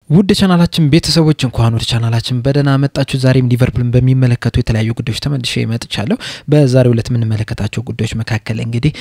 ውድ ቻናላችን ቤተሰቦች እንኳን ወደ ቻናላችን በደና መጣችሁ። ዛሬም ሊቨርፑልን በሚመለከቱ የተለያዩ ጉዳዮች ተመልሼ መጥቻለሁ። በዛሬው ዕለት ምን መለከታቸው ጉዳዮች መካከል እንግዲህ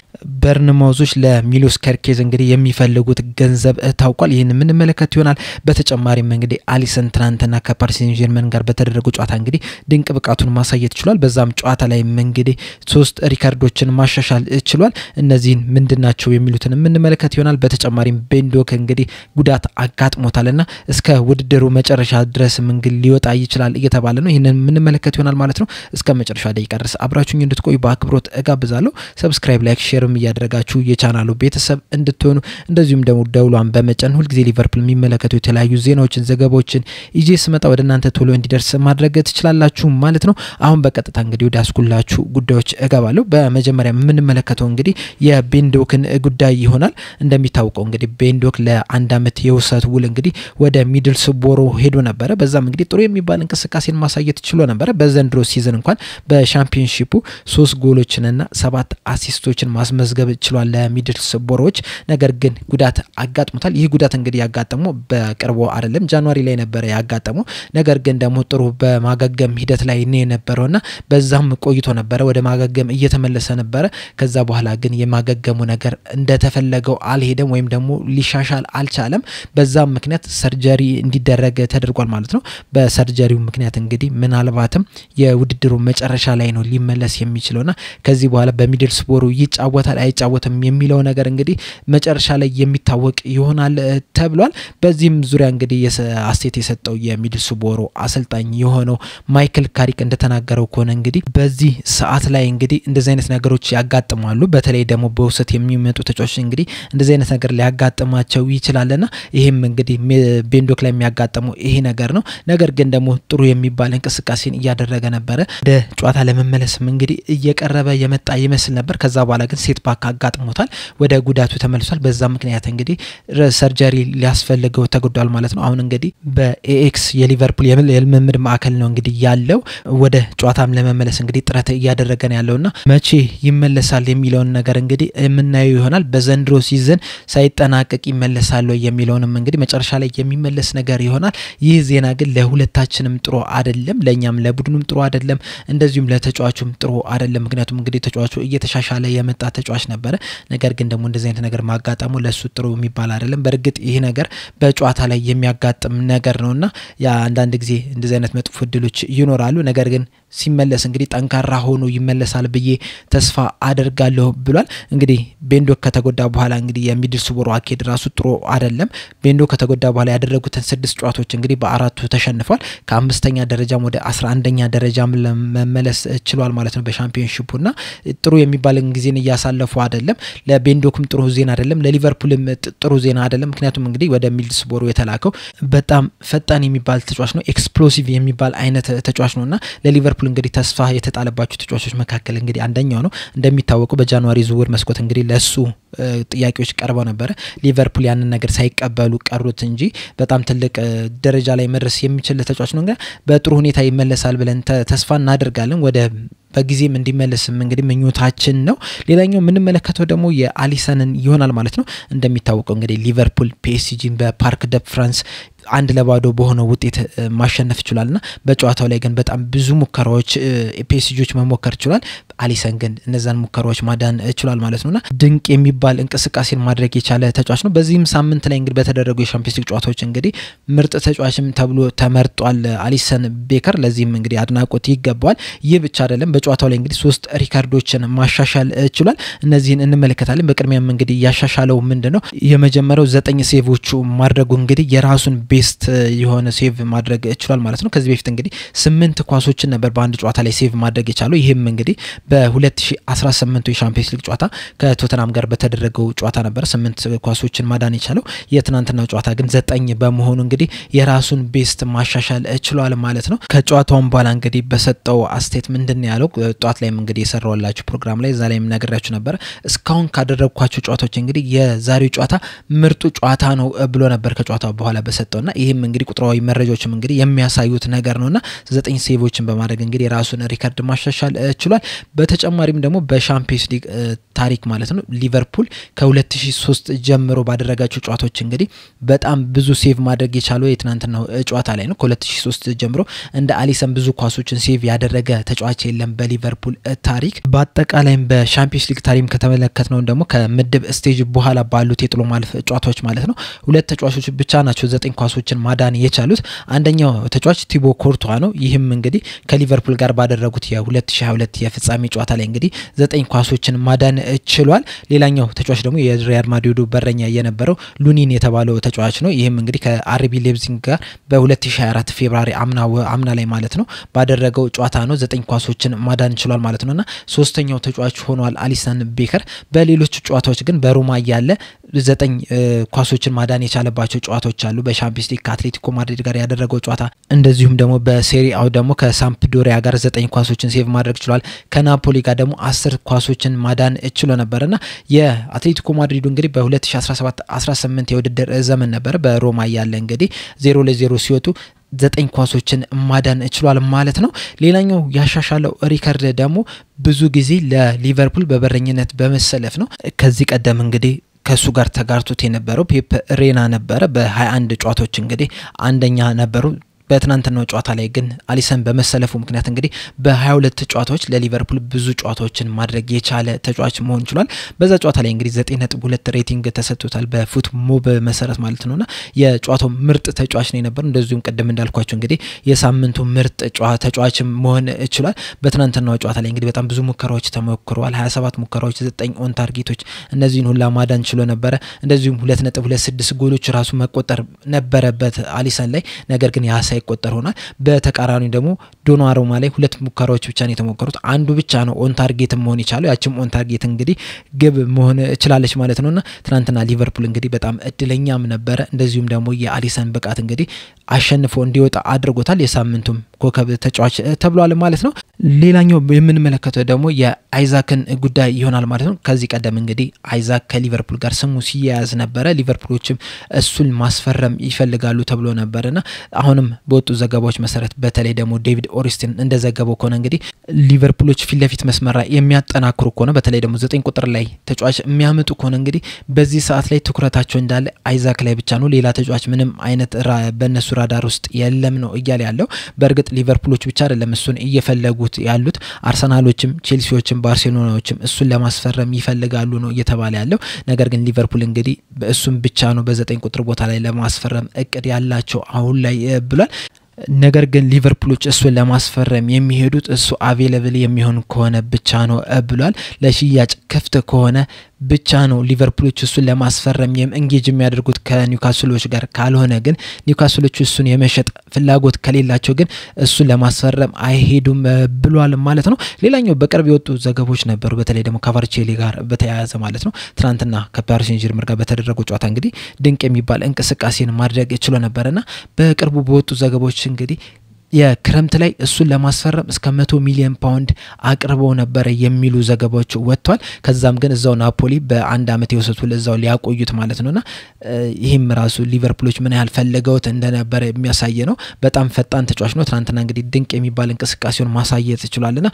በርንማውዞች ለሚሎስ ከርኬዝ እንግዲህ የሚፈልጉት ገንዘብ ታውቋል። ይሄን ምን መለከት ይሆናል። በተጨማሪም እንግዲህ አሊሰን ትናንትና ከፓሪስ ሴን ጀርመን ጋር በተደረገው ጨዋታ እንግዲህ ድንቅ ብቃቱን ማሳየት ችሏል። በዛም ጨዋታ ላይ እንግዲህ 3 ሪካርዶችን ማሻሻል ችሏል። እነዚህን ምንድናቸው የሚሉትን ምን መለከት ይሆናል። በተጨማሪም ቤንዶክ እንግዲህ ጉዳት አጋጥሞታልና እስከ ውድድሩ መጨረሻ ድረስ መንግል ሊወጣ ይችላል እየተባለ ነው። ይሄንን ምን መለከት ይሆናል ማለት ነው። እስከ መጨረሻ ደቂቃ ድረስ አብራችሁኝ እንድትቆዩ በአክብሮት እጋብዛለሁ። ሰብስክራይብ፣ ላይክ፣ ሼርም እያደረጋችሁ የቻናሉ ቤተሰብ እንድትሆኑ እንደዚሁም ደግሞ ደውሏን በመጫን ሁሉ ጊዜ ሊቨርፑል የሚመለከቱ የተለያዩ ዜናዎችን ዘገባዎችን ይዤ ስመጣ ወደ እናንተ ቶሎ እንዲደርስ ማድረግ ትችላላችሁ ማለት ነው። አሁን በቀጥታ እንግዲህ ወደ አስኩላችሁ ጉዳዮች እጋባለሁ። በመጀመሪያ ምን መለከተው እንግዲህ የቤንዶክን ጉዳይ ይሆናል። እንደሚታወቀው እንግዲህ ቤንዶክ ለአንድ አመት የውሰት ውል እንግዲህ ወደ ሚድልስቦሮ ሄዶ ነበር። በዛም እንግዲህ ጥሩ የሚባል እንቅስቃሴን ማሳየት ችሎ ነበር። በዘንድሮ ሲዝን እንኳን በሻምፒዮንሺፑ 3 ጎሎችንና 7 አሲስቶችን ማስመዝገብ ችሏል ለሚድልስቦሮዎች። ነገር ግን ጉዳት አጋጥሞታል። ይህ ጉዳት እንግዲህ ያጋጠመው በቅርቡ አይደለም፣ ጃንዋሪ ላይ ነበር ያጋጠመው። ነገር ግን ደግሞ ጥሩ በማገገም ሂደት ላይ ነው የነበረውና በዛም ቆይቶ ነበር፣ ወደ ማገገም እየተመለሰ ነበር። ከዛ በኋላ ግን የማገገሙ ነገር እንደተፈለገው አልሄደም ወይም ደግሞ ሊሻሻል አልቻለም። በዛም ምክንያት ሰርጀሪ እንዲደረግ ተደርጓል ማለት ነው። በሰርጀሪው ምክንያት እንግዲህ ምናልባትም የውድድሩ መጨረሻ ላይ ነው ሊመለስ የሚችለውና ከዚህ በኋላ በሚድልስቦሮ ይጫወታል አይጫወትም የሚለው ነገር እንግዲህ መጨረሻ ላይ የሚታወቅ ይሆናል ተብሏል። በዚህም ዙሪያ እንግዲህ አስተያየት የሰጠው የሚድልስቦሮ አሰልጣኝ የሆነው ማይክል ካሪክ እንደተናገረው ከሆነ እንግዲህ በዚህ ሰዓት ላይ እንግዲህ እንደዚህ አይነት ነገሮች ያጋጥማሉ። በተለይ ደግሞ በውሰት የሚመጡ ተጫዋቾች እንግዲህ እንደዚህ አይነት ነገር ሊያጋጥማቸው ይችላልና ይሄም እንግዲህ ቤንዶክ ላይ የሚያጋጥመው ይሄ ነገር ነው። ነገር ግን ደግሞ ጥሩ የሚባል እንቅስቃሴን እያደረገ ነበር። ወደ ጨዋታ ለመመለስም እንግዲህ እየቀረበ የመጣ ይመስል ነበር። ከዛ በኋላ ግን ሴት ባክ አጋጥሞታል፣ ወደ ጉዳቱ ተመልሷል። በዛ ምክንያት እንግዲህ ሰርጀሪ ሊያስፈልገው ተጎድቷል ማለት ነው። አሁን እንግዲህ በኤኤክስ የሊቨርፑል የልምምድ ማዕከል ነው እንግዲህ ያለው። ወደ ጨዋታም ለመመለስ እንግዲህ ጥረት እያደረገ ነው ያለውና መቼ ይመለሳል የሚለውን ነገር እንግዲህ የምናየው ይሆናል። በዘንድሮ ሲዝን ሳይጠናቀቅ ይመለሳል የሚለውንም እንግዲህ መጨረሻ ላይ የሚመለስ ነገር ይሆናል። ይህ ዜና ግን ለሁለታችንም ጥሩ አይደለም፣ ለኛም ለቡድኑም ጥሩ አይደለም፣ እንደዚሁም ለተጫዋቹም ጥሩ አይደለም። ምክንያቱም እንግዲህ ተጫዋቹ እየተሻሻለ የመጣ ተጫዋች ነበር። ነገር ግን ደግሞ እንደዚህ አይነት ነገር ማጋጣሙ ለሱ ጥሩ የሚባል አይደለም። በርግጥ ይሄ ነገር በጨዋታ ላይ የሚያጋጥም ነገር ነውና ያ አንዳንድ ጊዜ እንደዚህ አይነት መጥፎ እድሎች ይኖራሉ። ነገር ግን ሲመለስ እንግዲህ ጠንካራ ሆኖ ይመለሳል ብዬ ተስፋ አደርጋለሁ ብሏል። እንግዲህ ቤንዶክ ከተጎዳ በኋላ እንግዲህ የሚድልስቦሮ አኬድ ራሱ ጥሩ አይደለም። ቤንዶክ ከተጎዳ በኋላ ያደረጉትን 6 ጨዋታዎች እንግዲህ በአራቱ ተሸንፏል። ከ5ኛ ደረጃም ወደ 11ኛ ደረጃም ለመመለስ ችሏል ማለት ነው በሻምፒዮንሺፑና ጥሩ የሚባልን ጊዜን እያሳለፉ አይደለም። ለቤንዶክም ጥሩ ዜና አይደለም፣ ለሊቨርፑልም ጥሩ ዜና አይደለም። ምክንያቱም እንግዲህ ወደ ሚድልስቦሮ የተላከው በጣም ፈጣን የሚባል ተጫዋች ነው፣ ኤክስፕሎሲቭ የሚባል አይነት ተጫዋች ነውና ለሊቨርፑል እንግዲህ ተስፋ የተጣለባቸው ተጫዋቾች መካከል እንግዲህ አንደኛው ነው። እንደሚታወቀው በጃንዋሪ ዝውውር መስኮት እንግዲህ ለሱ ጥያቄዎች ቀርበው ነበር። ሊቨርፑል ያንን ነገር ሳይቀበሉ ቀሩት እንጂ በጣም ትልቅ ደረጃ ላይ መድረስ የሚችል ተጫዋች ነው። እንግዲህ በጥሩ ሁኔታ ይመለሳል ብለን ተስፋ እናደርጋለን። ወደ በጊዜም እንዲመለስም እንግዲህ ምኞታችን ነው። ሌላኛው ምን መለከተው ደግሞ የአሊሰንን ይሆናል ማለት ነው። እንደሚታወቀው እንግዲህ ሊቨርፑል ፒኤስጂን በፓርክ ደ ፍራንስ 1-2 በሆነ ውጤት ማሸነፍ ይችላልና በጨዋታው ላይ ግን በጣም ብዙ ሙከራዎች ፒኤስጂዎች መሞከር ይችላል። አሊሰን ግን እነዛን ሙከራዎች ማዳን ይችላል ማለት ነውና ድንቅ የሚባል እንቅስቃሴን ማድረግ የቻለ ተጫዋች ነው። በዚህም ሳምንት ላይ እንግዲህ በተደረጉ የሻምፒዮንስ ሊግ ጨዋታዎች እንግዲህ ምርጥ ተጫዋችም ተብሎ ተመርጧል አሊሰን ቤከር። ለዚህም እንግዲህ አድናቆት ይገባዋል። ይህ ብቻ አይደለም፣ በጨዋታው ላይ እንግዲህ 3 ሪካርዶችን ማሻሻል ይችላል። እነዚህን እንመለከታለን። በቅድሚያም እንግዲህ ያሻሻለው ምንድነው የመጀመሪያው 9 ሴቮቹ ማድረጉ እንግዲህ የራሱን ቤስት የሆነ ሴቭ ማድረግ ይችላል ማለት ነው። ከዚህ በፊት እንግዲህ 8 ኳሶችን ነበር በአንድ ጨዋታ ላይ ሴቭ ማድረግ የቻለው። ይሄም እንግዲህ በ2018 የሻምፒዮንስ ሊግ ጨዋታ ከቶተናም ጋር በተደረገው ጨዋታ ነበር 8 ኳሶችን ማዳን የቻለው። የትናንትናው ጨዋታ ግን 9 በመሆኑ እንግዲህ የራሱን ቤስት ማሻሻል ይችላል ማለት ነው። ከጨዋታውም በኋላ እንግዲህ በሰጠው አስተያየት ምንድነው ያለው? ጧት ላይም እንግዲህ የሰራውላችሁ ፕሮግራም ላይ ዛሬም ነግራችሁ ነበር። እስካሁን ካደረግኳቸው ጨዋታዎች እንግዲህ የዛሬው ጨዋታ ምርጡ ጨዋታ ነው ብሎ ነበር ከጨዋታው በኋላ በሰጠውና ነበርና ይሄም እንግዲህ ቁጥራዊ መረጃዎችም እንግዲህ የሚያሳዩት ነገር ነውና 9 ሴቮችን በማድረግ እንግዲህ ራሱን ሪከርድ ማሻሻል ችሏል። በተጨማሪም ደግሞ በሻምፒዮንስ ሊግ ታሪክ ማለት ነው ሊቨርፑል ከ2003 ጀምሮ ባደረጋቸው ጨዋታዎች እንግዲህ በጣም ብዙ ሴቭ ማድረግ የቻለው የትናንትናው ጨዋታ ላይ ነው። ከ2003 ጀምሮ እንደ አሊሰን ብዙ ኳሶችን ሴቭ ያደረገ ተጫዋች የለም በሊቨርፑል ታሪክ። በአጠቃላይም በሻምፒዮንስ ሊግ ታሪክ ከተመለከትነው ደግሞ ከምድብ ስቴጅ በኋላ ባሉት የጥሎ ማለፍ ጨዋታዎች ማለት ነው ሁለት ተጫዋቾች ብቻ ናቸው 9 ኳሶችን ማዳን የቻሉት። አንደኛው ተጫዋች ቲቦ ኮርቷ ነው። ይህም እንግዲህ ከሊቨርፑል ጋር ባደረጉት የ2022 የፍጻሜ ጨዋታ ላይ እንግዲህ 9 ኳሶችን ማዳን ችሏል። ሌላኛው ተጫዋች ደግሞ የሪያል ማድሪዱ በረኛ የነበረው ሉኒን የተባለው ተጫዋች ነው። ይህም እንግዲህ ከአርቢ ሌፕዚግ ጋር በ2024 ፌብሩዋሪ አምና ላይ ማለት ነው ባደረገው ጨዋታ ነው 9 ኳሶችን ማዳን ችሏል ማለት ነውና ሶስተኛው ተጫዋች ሆኗል አሊሰን ቤከር። በሌሎች ጨዋታዎች ግን በሮማ ያለ 9 ኳሶችን ማዳን የቻለባቸው ጨዋታዎች አሉ። በሻምፒዮንስ ሊግ ከአትሌቲኮ ማድሪድ ጋር ያደረገው ጨዋታ እንደዚሁም ደግሞ በሴሪአው ደግሞ ከሳምፕዶሪያ ጋር 9 ኳሶችን ሴቭ ማድረግ ችሏል። ከናፖሊ ጋር ደግሞ 10 ኳሶችን ማዳን ችሎ ነበርና የአትሌቲኮ ማድሪዱ እንግዲህ በ2017-18 የውድድር ዘመን ነበር በሮማ ያለ እንግዲህ 0-0 ሲወጡ 9 ኳሶችን ማዳን ችሏል ማለት ነው። ሌላኛው ያሻሻለው ሪከርድ ደግሞ ብዙ ጊዜ ለሊቨርፑል በበረኝነት በመሰለፍ ነው። ከዚህ ቀደም እንግዲህ ከሱ ጋር ተጋርቶት የነበረው ፔፕ ሬና ነበረ። በ21 ጨዋታዎች እንግዲህ አንደኛ ነበሩ። በትናንትናው ጨዋታ ላይ ግን አሊሰን በመሰለፉ ምክንያት እንግዲህ በ22 ጨዋታዎች ለሊቨርፑል ብዙ ጨዋታዎችን ማድረግ የቻለ ተጫዋች መሆን ችሏል። በዛ ጨዋታ ላይ እንግዲህ 9.2 ሬቲንግ ተሰጥቶታል በፉት ሞብ መሰረት ማለት ነውና የጨዋታው ምርጥ ተጫዋች ነው የነበረው። እንደዚሁም ቀደም እንዳልኳችሁ እንግዲህ የሳምንቱ ምርጥ ተጫዋች መሆን ችሏል። በትናንትናው ጨዋታ ላይ እንግዲህ በጣም ብዙ ሙከራዎች ተሞክረዋል። 27 ሙከራዎች፣ 9 ኦን ታርጌቶች እነዚህን ሁላ ማዳን ችሎ ነበረ። እንደዚሁም 2.26 ጎሎች ራሱ መቆጠር ነበረበት አሊሰን ላይ ነገር ግን ያሳ ይቆጠር ሆኗል። በተቃራኒው ደግሞ ዶናሩማ ላይ 2 ሙከራዎች ብቻ ነው የተሞከሩት። አንዱ ብቻ ነው ኦን ታርጌት መሆን የቻለው። ያቺም ኦን ታርጌት እንግዲህ ግብ መሆን ችላለች ማለት ነውና ትናንትና ሊቨርፑል እንግዲህ በጣም እድለኛም ነበረ። እንደዚሁም ደግሞ የአሊሰን ብቃት እንግዲህ አሸንፎ እንዲወጣ አድርጎታል። የሳምንቱም ኮከብ ተጫዋች ተብሏል ማለት ነው። ሌላኛው የምንመለከተው ደግሞ የአይዛክን ጉዳይ ይሆናል ማለት ነው። ከዚህ ቀደም እንግዲህ አይዛክ ከሊቨርፑል ጋር ስሙ ሲያያዝ ነበረ። ሊቨርፑሎችም እሱን ማስፈረም ይፈልጋሉ ተብሎ ነበርና አሁንም በወጡ ዘገባዎች መሰረት በተለይ ደግሞ ዴቪድ ኦሪስቲን እንደዘገበው ከሆነ እንግዲህ ሊቨርፑሎች ፊት ለፊት መስመር ላይ የሚያጠናክሩ ከሆነ በተለይ ደግሞ 9 ቁጥር ላይ ተጫዋች የሚያመጡ ከሆነ እንግዲህ በዚህ ሰዓት ላይ ትኩረታቸው እንዳለ አይዛክ ላይ ብቻ ነው። ሌላ ተጫዋች ምንም አይነት በእነሱ ራዳር ውስጥ የለም ነው እያለ ያለው። በእርግጥ ሊቨርፑሎች ብቻ አይደለም እሱን እየፈለጉት ያሉት፣ አርሰናሎችም፣ ቼልሲዎችም፣ ባርሴሎናዎችም እሱን ለማስፈረም ይፈልጋሉ ነው እየተባለ ያለው። ነገር ግን ሊቨርፑል እንግዲህ በእሱም ብቻ ነው በ9 ቁጥር ቦታ ላይ ለማስፈረም እቅድ ያላቸው አሁን ላይ ብሏል። ነገር ግን ሊቨርፑሎች እሱን ለማስፈረም የሚሄዱት እሱ አቬሌብል የሚሆን ከሆነ ብቻ ነው ብሏል። ለሽያጭ ክፍት ከሆነ ብቻ ነው ሊቨርፑሎች እሱን ለማስፈረም እንጌጅ የሚያደርጉት ከኒውካስሎች ጋር። ካልሆነ ግን ኒውካስሎች እሱን የመሸጥ ፍላጎት ከሌላቸው ግን እሱን ለማስፈረም አይሄዱም ብሏል ማለት ነው። ሌላኛው በቅርብ የወጡ ዘገቦች ነበሩ በተለይ ደግሞ ከቫርቼሊ ጋር በተያያዘ ማለት ነው። ትናንትና ከፓሪስ ሴን ጀርመን ጋር በተደረገው ጨዋታ እንግዲህ ድንቅ የሚባል እንቅስቃሴን ማድረግ ችሎ ነበርና በቅርቡ በወጡ ዘገቦች እንግዲህ የክረምት ላይ እሱን ለማስፈረም እስከ 100 ሚሊዮን ፓውንድ አቅርበው ነበር የሚሉ ዘገባዎች ወጥቷል። ከዛም ግን እዛው ናፖሊ በአንድ አመት የወሰቱት እዛው ሊያቆዩት ማለት ነውና ይሄም ራሱ ሊቨርፑሎች ምን ያህል ፈልገውት እንደነበር የሚያሳይ ነው። በጣም ፈጣን ተጫዋች ነው። ትናንትና እንግዲህ ድንቅ የሚባል እንቅስቃሴውን ማሳየት ይችላልና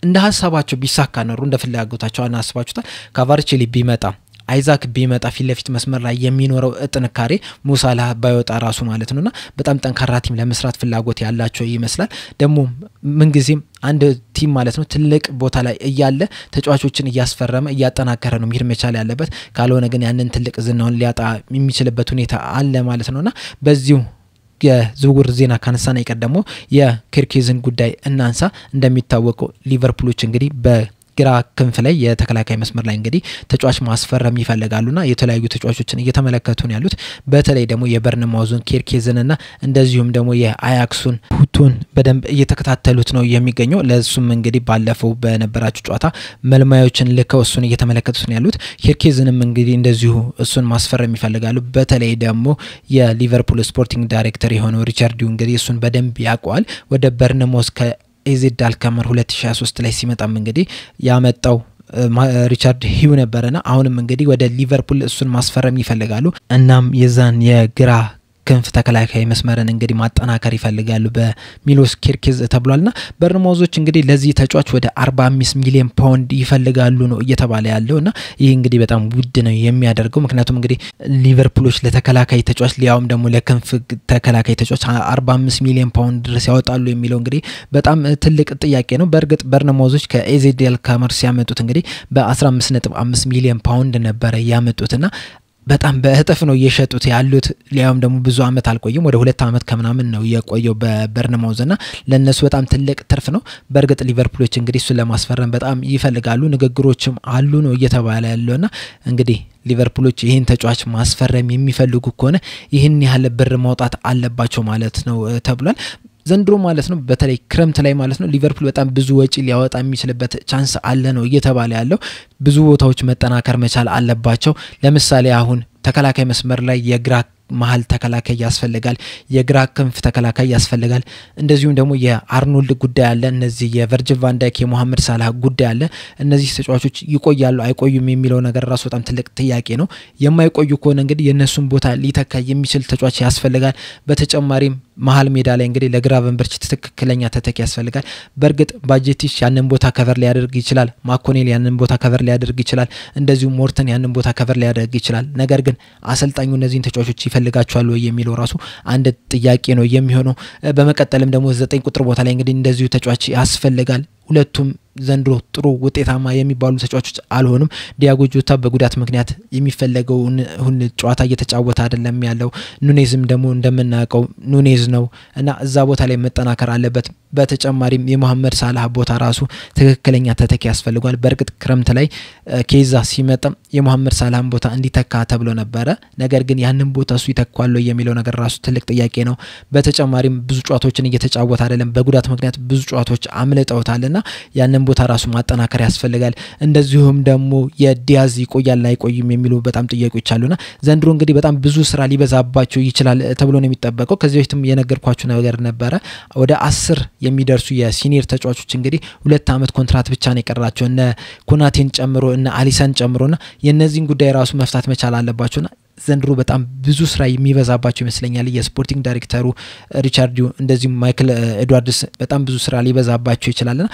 እንደ ሀሳባቸው ቢሳካ ነው እንደ ፍላጎታቸው አናስባችሁታል። ካቫርቼሊ ቢመጣ አይዛክ ቢመጣ ፊት ለፊት መስመር ላይ የሚኖረው ጥንካሬ ሙሳላህ ባይወጣ ራሱ ማለት ነውና በጣም ጠንካራ ቲም ለመስራት ፍላጎት ያላቸው ይመስላል። ደግሞ ምንጊዜም አንድ ቲም ማለት ነው ትልቅ ቦታ ላይ እያለ ተጫዋቾችን እያስፈረመ እያጠናከረ ነው መሄድ መቻል ያለበት። ካልሆነ ግን ያንን ትልቅ ዝናውን ሊያጣ የሚችልበት ሁኔታ አለ ማለት ነውና በዚሁ የዝውውር ዜና ካነሳና ይቀደሙ የኬርኬዝን ጉዳይ እናንሳ። እንደሚታወቀው ሊቨርፑሎች እንግዲህ ግራ ክንፍ ላይ የተከላካይ መስመር ላይ እንግዲህ ተጫዋች ማስፈረም ይፈልጋሉና የተለያዩ ተጫዋቾችን እየተመለከቱ ነው ያሉት። በተለይ ደግሞ የበርንማውዙን ኬርኬዝንና እንደዚሁም ደግሞ የአያክሱን ሁቱን በደንብ እየተከታተሉት ነው የሚገኘው። ለሱም እንግዲህ ባለፈው በነበራቸው ጨዋታ መልማዮችን ልከው እሱን እየተመለከቱት ነው ያሉት። ኬርኬዝንም እንግዲህ እንደዚሁ እሱን ማስፈረም ይፈልጋሉ። በተለይ ደግሞ የሊቨርፑል ስፖርቲንግ ዳይሬክተር የሆነው ሪቻርድ እንግዲህ እሱን በደንብ ያውቀዋል። ወደ በርንማውዝ ኤዚድ አልካመር 2023 ላይ ሲመጣም እንግዲህ ያመጣው ሪቻርድ ሂው ነበርና አሁንም እንግዲህ ወደ ሊቨርፑል እሱን ማስፈረም ይፈልጋሉ። እናም የዛን የግራ ክንፍ ተከላካይ መስመርን እንግዲህ ማጠናከር ይፈልጋሉ በሚሎስ ኬርኬዝ ተብሏልና በርንማውዞች እንግዲህ ለዚህ ተጫዋች ወደ 45 ሚሊዮን ፓውንድ ይፈልጋሉ ነው እየተባለ ያለውና ይሄ እንግዲህ በጣም ውድ ነው የሚያደርገው ምክንያቱም እንግዲህ ሊቨርፑሎች ለተከላካይ ተጫዋች ሊያውም ደግሞ ለክንፍ ተከላካይ ተጫዋች 45 ሚሊዮን ፓውንድ ድረስ ያወጣሉ የሚለው እንግዲህ በጣም ትልቅ ጥያቄ ነው በእርግጥ በርንማውዞች ከኤዜዲኤል ካመርስ ያመጡት እንግዲህ በ15.5 ሚሊዮን ፓውንድ ነበር ያመጡትና በጣም በእጥፍ ነው እየሸጡት ያሉት ሊያውም ደግሞ ብዙ አመት አልቆየም ወደ 2 አመት ከምናምን ነው የቆየው በበርንማውዝና ለነሱ በጣም ትልቅ ትርፍ ነው በእርግጥ ሊቨርፑሎች እንግዲህ እሱ ለማስፈረም በጣም ይፈልጋሉ ንግግሮችም አሉ ነው እየተባለ ያለውና እንግዲህ ሊቨርፑሎች ይሄን ተጫዋች ማስፈረም የሚፈልጉ ከሆነ ይሄን ያህል ብር ማውጣት አለባቸው ማለት ነው ተብሏል ዘንድሮ ማለት ነው በተለይ ክረምት ላይ ማለት ነው ሊቨርፑል በጣም ብዙ ወጪ ሊያወጣ የሚችልበት ቻንስ አለ ነው እየተባለ ያለው ብዙ ቦታዎች መጠናከር መቻል አለባቸው ለምሳሌ አሁን ተከላካይ መስመር ላይ የግራ መሃል ተከላካይ ያስፈልጋል የግራ ክንፍ ተከላካይ ያስፈልጋል እንደዚሁም ደግሞ የአርኖልድ ጉዳይ አለ እነዚህ የቨርጅል ቫን ዳይክ የሞሐመድ ሳላህ ጉዳይ አለ እነዚህ ተጫዋቾች ይቆያሉ አይቆዩም የሚለው ነገር ራሱ በጣም ትልቅ ጥያቄ ነው የማይቆዩ ከሆነ እንግዲህ የነሱን ቦታ ሊተካ የሚችል ተጫዋች ያስፈልጋል በተጨማሪም መሃል ሜዳ ላይ እንግዲህ ለግራቨንበርች ትክክለኛ ተተኪ ያስፈልጋል በእርግጥ ባጀቲሽ ያንን ቦታ ከቨር ሊያደርግ ይችላል ማኮኔል ያንን ቦታ ከቨር ሊያደርግ ይችላል እንደዚሁ ሞርተን ያንን ቦታ ከቨር ሊያደርግ ይችላል ነገር ግን አሰልጣኙ እነዚህን ተጫዋቾች ይፈልጋቸዋል ወይ የሚለው ራሱ አንድ ጥያቄ ነው የሚሆነው በመቀጠልም ደግሞ 9 ቁጥር ቦታ ላይ እንግዲህ እንደዚሁ ተጫዋች ያስፈልጋል ሁለቱም ዘንድሮ ጥሩ ውጤታማ የሚባሉ ተጫዋቾች አልሆኑም ዲያጎ ጆታ በጉዳት ምክንያት የሚፈልገው ሁሉ ጨዋታ እየተጫወተ አይደለም ያለው ኑኔዝም ደግሞ እንደምናቀው ኑኔዝ ነው እና እዛ ቦታ ላይ መጠናከር አለበት በተጨማሪም የሞሐመድ ሳላህ ቦታ ራሱ ትክክለኛ ተተኪ ያስፈልጋል በእርግጥ ክረምት ላይ ኬዛ ሲመጣ የሞሐመድ ሳላህን ቦታ እንዲተካ ተብሎ ነበር ነገር ግን ያንን ቦታ እሱ ይተካዋል የሚለው ነገር ራሱ ትልቅ ጥያቄ ነው በተጨማሪም ብዙ ጨዋታዎችን እየተጫወተ አይደለም በጉዳት ምክንያት ብዙ ጨዋታዎች አምልጠውታልና ያንን ቦታ ራሱ ማጠናከር ያስፈልጋል እንደዚሁም ደግሞ የዲያዝ ይቆያል አይቆይም የሚሉ በጣም ጥያቄዎች አሉና ዘንድሮ እንግዲህ በጣም ብዙ ስራ ሊበዛባቸው ይችላል ተብሎ ነው የሚጠበቀው ከዚህ በፊትም የነገርኳችሁ ነገር ነበር ወደ 10 የሚደርሱ የሲኒየር ተጫዋቾች እንግዲህ 2 አመት ኮንትራት ብቻ ነው የቀራቸው እነ ኮናቴን ጨምሮ እነ አሊሰን ጨምሮና የነዚህን ጉዳይ ራሱ መፍታት መቻል አለባቸውና ዘንድሮ በጣም ብዙ ስራ የሚበዛባቸው ይመስለኛል የስፖርቲንግ ዳይሬክተሩ ሪቻርድ እንደዚህ ማይክል ኤድዋርድስ በጣም ብዙ ስራ ሊበዛባቸው ይችላልና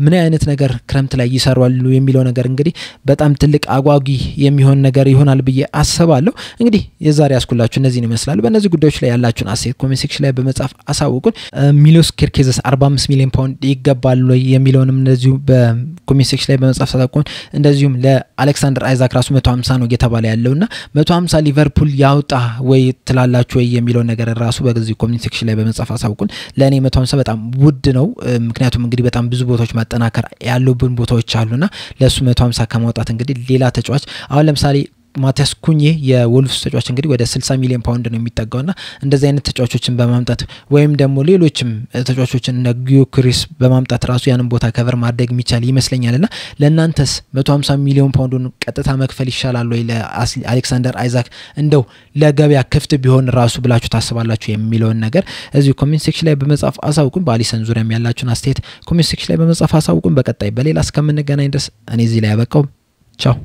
ምን አይነት ነገር ክረምት ላይ ይሰራሉ የሚለው ነገር እንግዲህ በጣም ትልቅ አጓጊ የሚሆን ነገር ይሆናል ብዬ አስባለሁ እንግዲህ የዛሬ ያስኩላችሁ እነዚህን ይመስላሉ በእነዚህ ጉዳዮች ላይ ያላችሁን አስተያየት ኮሜንት ሴክሽን ላይ በመጻፍ አሳውቁን ሚሎስ ኬርኬዝስ 45 ሚሊዮን ፓውንድ ይገባሉ የሚለውንም እንደዚሁ በኮሜንት ሴክሽን ላይ በመጻፍ አሳውቁን እንደዚሁም ለአሌክሳንደር አይዛክ ራሱ 150 ነው እየተባለ ያለውና 150 ሊቨርፑል ያውጣ ወይ ትላላችሁ ወይ የሚለው ነገር ራሱ በዚህ ኮሜንት ሴክሽን ላይ በመጻፍ አሳውቁን ለኔ 150 በጣም ውድ ነው ምክንያቱም እንግዲህ በጣም ብዙ ቦታዎች ማጠናከር ያሉብን ቦታዎች አሉና ለሱ 150 ከማውጣት እንግዲህ ሌላ ተጫዋች አሁን ለምሳሌ ማቲያስ ኩኜ የወልፍስ ተጫዋች እንግዲህ ወደ 60 ሚሊዮን ፓውንድ ነው የሚጠጋውና እንደዚህ አይነት ተጫዋቾችን በማምጣት ወይም ደግሞ ሌሎችም ተጫዋቾችን እንደ ጊዮክሪስ በማምጣት ራሱ ያንን ቦታ ከቨር ማድረግ የሚቻል ይመስለኛልና ለናንተስ 150 ሚሊዮን ፓውንዱን ቀጥታ መክፈል ይሻላል ወይ ለአሌክሳንደር አይዛክ እንደው ለገበያ ክፍት ቢሆን ራሱ ብላችሁ ታስባላችሁ የሚለውን ነገር እዚህ ኮሜንት ሴክሽን ላይ በመጻፍ አሳውቁን በአሊሰን ዙሪያም ያላችሁን አስተያየት ኮሜንት ሴክሽን ላይ በመጻፍ አሳውቁን በቀጣይ በሌላ እስከምንገናኝ ድረስ እኔ እዚህ ላይ ያበቃው ቻው